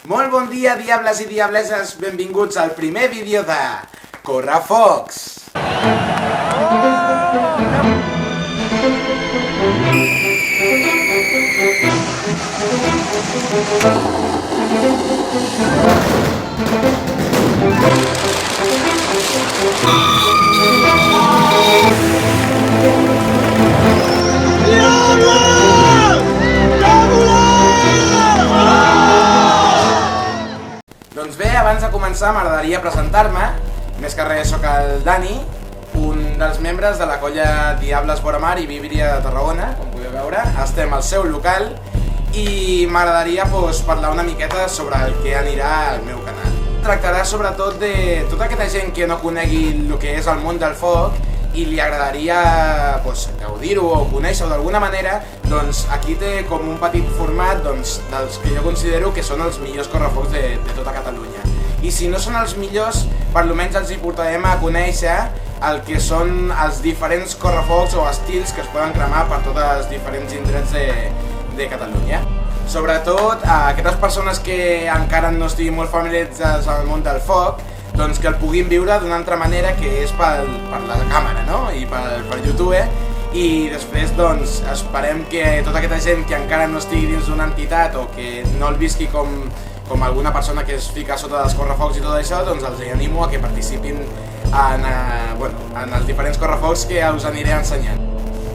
Molt bon dia, diables i diableses, benvinguts al primer vídeo de Correfocs. Doncs bé, abans de començar m'agradaria presentar-me. Més que res, soc el Dani, un dels membres de la colla Diables Vora Mar i Víbria de Tarragona, com podeu veure. Estem al seu local i m'agradaria parlar una miqueta sobre el que anirà al meu canal. Tractarà sobretot de tota aquesta gent que no conegui el que és el món del foc i li agradaria gaudir-ho o conèixer-ho d'alguna manera. Doncs aquí té com un petit format dels que jo considero que són els millors correfocs de tota Catalunya. I si no són els millors, per almenys els hi portarem a conèixer el que són els diferents correfocs o estils que es poden cremar per tots els diferents indrets de Catalunya. Sobretot a aquestes persones que encara no estiguin molt familiaritzades al món del foc, doncs que el puguin viure d'una altra manera, que és per la càmera, no? I per YouTube. I després doncs esperem que tota aquesta gent que encara no estigui dins d'una entitat o que no el visqui com alguna persona que es fica sota dels correfocs i tot això, doncs els animo a que participin en els diferents correfocs que us aniré ensenyant.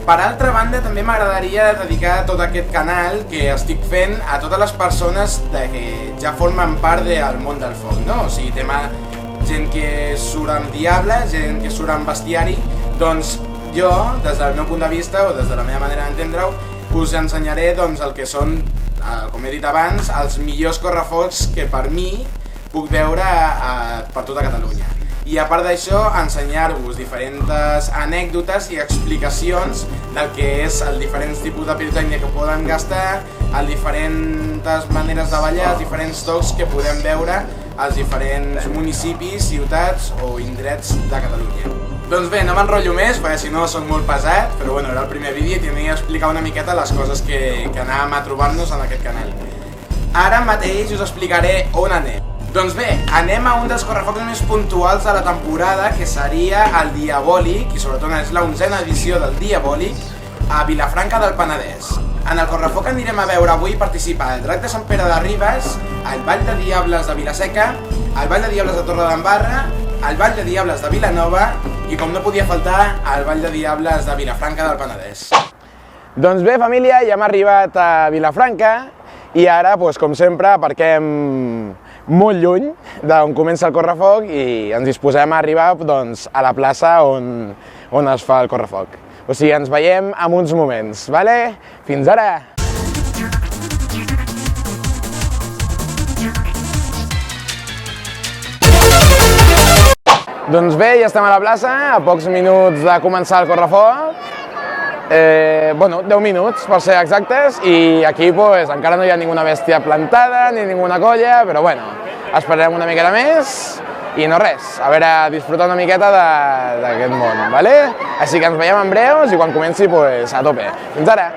Per altra banda, també m'agradaria dedicar tot aquest canal que estic fent a totes les persones que ja formen part del món del foc, no? O sigui, gent que surt amb diable, gent que surt amb bestiari. Doncs jo, des del meu punt de vista o des de la meva manera d'entendre-ho, us ensenyaré el que són, com he dit abans, els millors correfocs que per mi puc veure per tota Catalunya. I a part d'això, ensenyar-vos diferents anècdotes i explicacions del que és els diferents tipus de pirotècnia que poden gastar, les diferents maneres de ballar, els diferents tocs que podem veure als diferents municipis, ciutats o indrets de Catalunya. Doncs bé, no m'enrotllo més, perquè si no soc molt pesat, però bueno, era el primer vídeo i tenia d'explicar una miqueta les coses que anàvem a trobar-nos en aquest canal. Ara mateix us explicaré on anem. Doncs bé, anem a un dels correfocs més puntuals de la temporada, que seria el Diabòlic, i sobretot és la 11a edició del Diabòlic, a Vilafranca del Penedès. En el correfoc que anirem a veure avui participa el Drac de Sant Pere de Ribes, el Ball de Diables de Vilaseca, el Ball de Diables de Torredembarra, el Ball de Diables de Vilanova i, com no podia faltar, el Ball de Diables de Vilafranca del Penedès. Doncs bé, família, ja hem arribat a Vilafranca i ara, com sempre, aparquem molt lluny d'on comença el correfoc i ens disposem a arribar a la plaça on es fa el correfoc. O sigui, ens veiem en uns moments, vale? Fins ara! Doncs bé, ja estem a la plaça, a pocs minuts de començar el correfoc. 10 minuts per ser exactes, i aquí encara no hi ha ninguna bèstia plantada ni ninguna colla, però esperarem una miqueta més i no res, a veure, disfrutar una miqueta d'aquest món, vale? Així que ens veiem en breus i quan comenci a tope. Fins ara!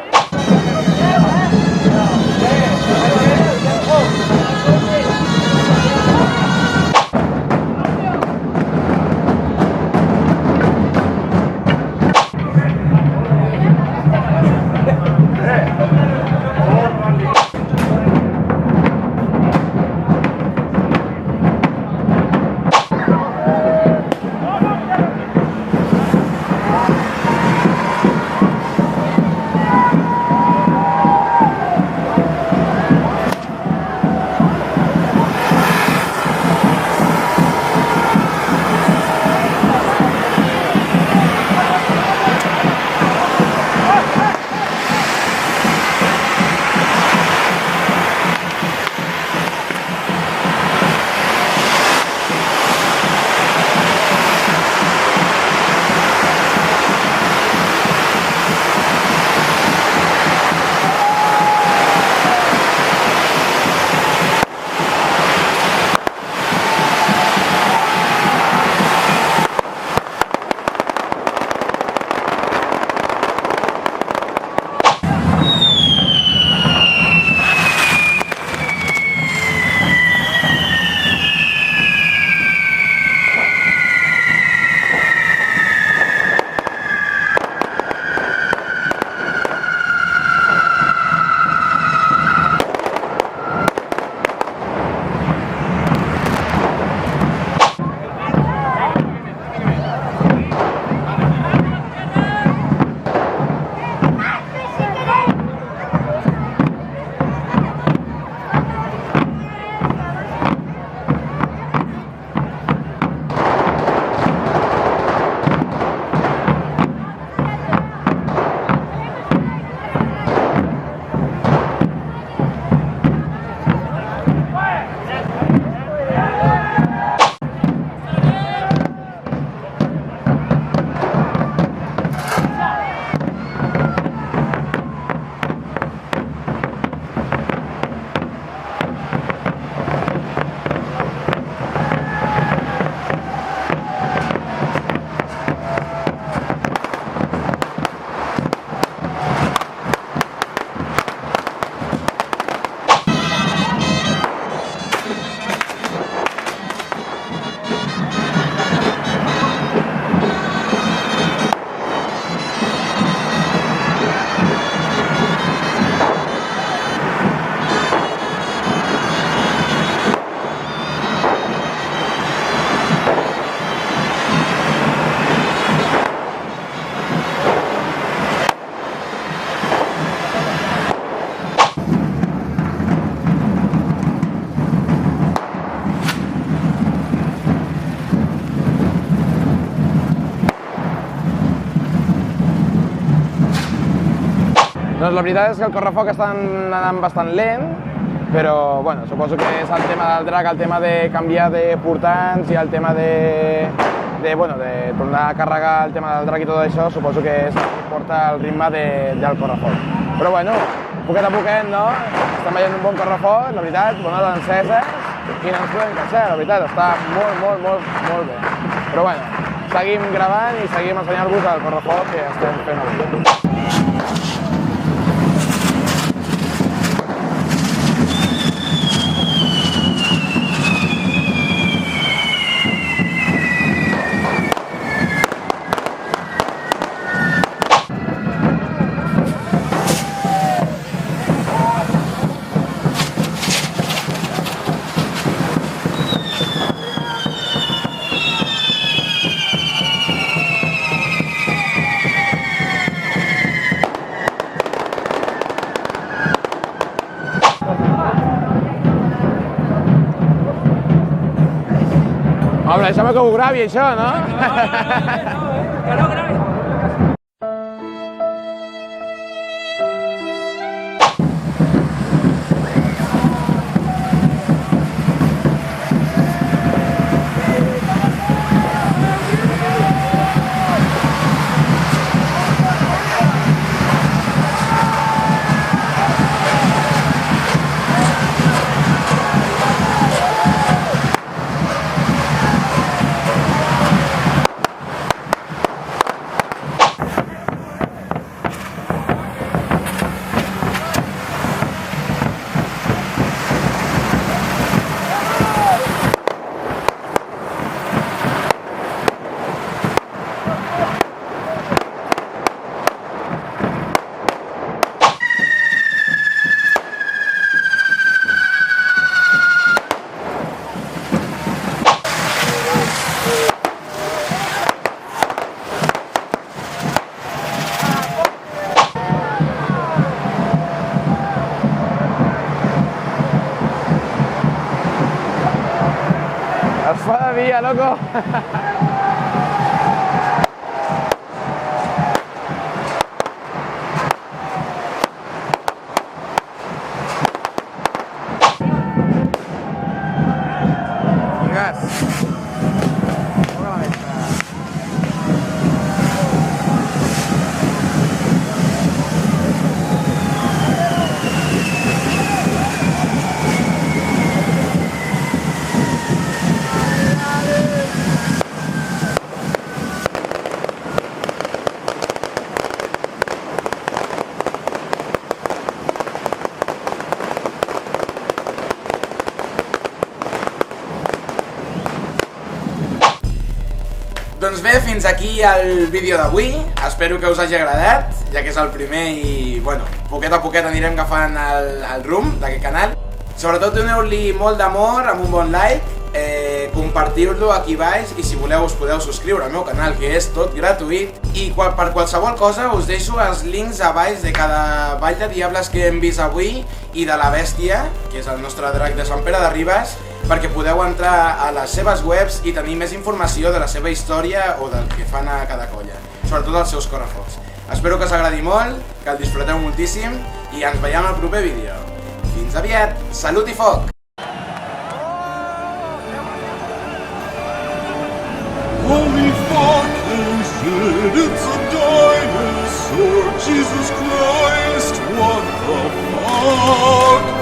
Doncs la veritat és que el correfoc està anant bastant lent, però bueno, suposo que és el tema del drac, el tema de canviar de portants i el tema de tornar a carregar el tema del drac i tot això, suposo que és el que porta el ritme del correfoc. Però bueno, poquet a poquet, no? Estem veient un bon correfoc, la veritat, bones enceses, i no ens podem queixar, la veritat, està molt bé. Però bueno, seguim gravant i seguim ensenyant-vos el correfoc que estem fent avui. Home, deixa'm que ho gravi, això, no? Que no gravi. Es fa de dia, loco! Gas! Doncs bé, fins aquí el vídeo d'avui, espero que us hagi agradat, ja que és el primer i, bueno, poquet a poquet anirem agafant el rumb d'aquest canal. Sobretot doneu-li molt d'amor amb un bon like, compartiu-lo aquí baix i si voleu us podeu subscriure al meu canal, que és tot gratuït. I per qualsevol cosa us deixo els links a baix de cada ball de diables que hem vist avui i de la bèstia, que és el nostre drac de Sant Pere de Ribes, perquè podeu entrar a les seves webs i tenir més informació de la seva història o del que fan a cada colla, sobretot els seus correfocs. Espero que us agradi molt, que el disfruteu moltíssim i ens veiem al proper vídeo. Fins aviat, salut i foc! Holy fucking shit, it's a dinosaur, Jesus Christ, what the fuck?